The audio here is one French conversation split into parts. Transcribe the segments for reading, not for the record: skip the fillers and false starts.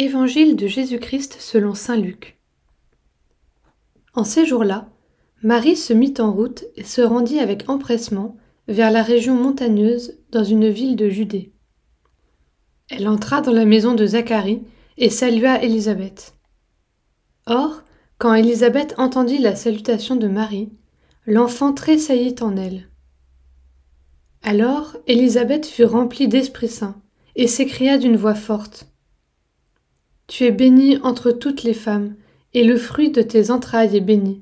Évangile de Jésus-Christ selon saint Luc. En ces jours-là, Marie se mit en route et se rendit avec empressement vers la région montagneuse dans une ville de Judée. Elle entra dans la maison de Zacharie et salua Élisabeth. Or, quand Élisabeth entendit la salutation de Marie, l'enfant tressaillit en elle. Alors Élisabeth fut remplie d'Esprit Saint et s'écria d'une voix forte: « Tu es bénie entre toutes les femmes, et le fruit de tes entrailles est béni.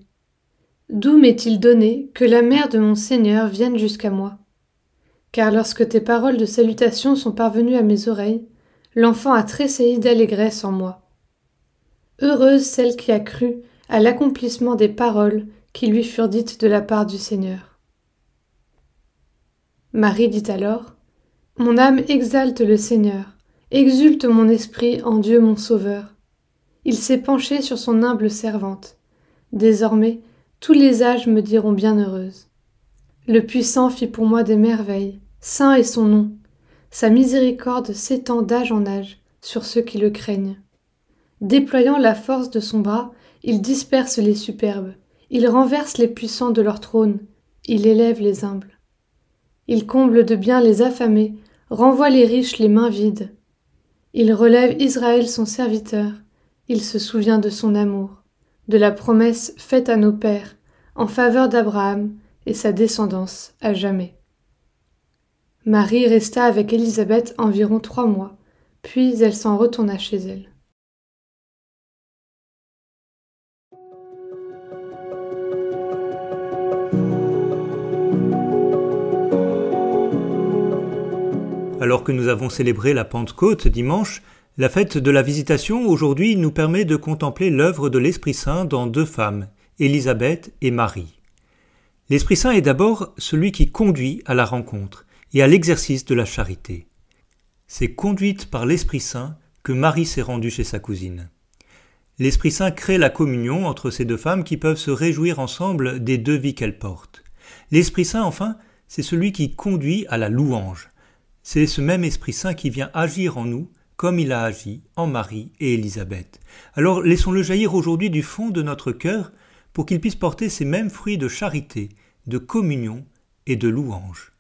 D'où m'est-il donné que la mère de mon Seigneur vienne jusqu'à moi? Car lorsque tes paroles de salutation sont parvenues à mes oreilles, l'enfant a tressailli d'allégresse en moi. Heureuse celle qui a cru à l'accomplissement des paroles qui lui furent dites de la part du Seigneur. » Marie dit alors: « Mon âme exalte le Seigneur, exulte mon esprit en Dieu mon Sauveur. Il s'est penché sur son humble servante. Désormais, tous les âges me diront bienheureuse. Le Puissant fit pour moi des merveilles, saint est son nom. Sa miséricorde s'étend d'âge en âge sur ceux qui le craignent. Déployant la force de son bras, il disperse les superbes, il renverse les puissants de leur trône, il élève les humbles. Il comble de bien les affamés, renvoie les riches les mains vides. Il relève Israël son serviteur, il se souvient de son amour, de la promesse faite à nos pères, en faveur d'Abraham et sa descendance à jamais. » Marie resta avec Élisabeth environ 3 mois, puis elle s'en retourna chez elle. Alors que nous avons célébré la Pentecôte dimanche, la fête de la Visitation aujourd'hui nous permet de contempler l'œuvre de l'Esprit Saint dans 2 femmes, Élisabeth et Marie. L'Esprit Saint est d'abord celui qui conduit à la rencontre et à l'exercice de la charité. C'est conduite par l'Esprit Saint que Marie s'est rendue chez sa cousine. L'Esprit Saint crée la communion entre ces 2 femmes qui peuvent se réjouir ensemble des 2 vies qu'elles portent. L'Esprit Saint, enfin, c'est celui qui conduit à la louange. C'est ce même Esprit Saint qui vient agir en nous comme il a agi en Marie et Élisabeth. Alors laissons-le jaillir aujourd'hui du fond de notre cœur pour qu'il puisse porter ces mêmes fruits de charité, de communion et de louange.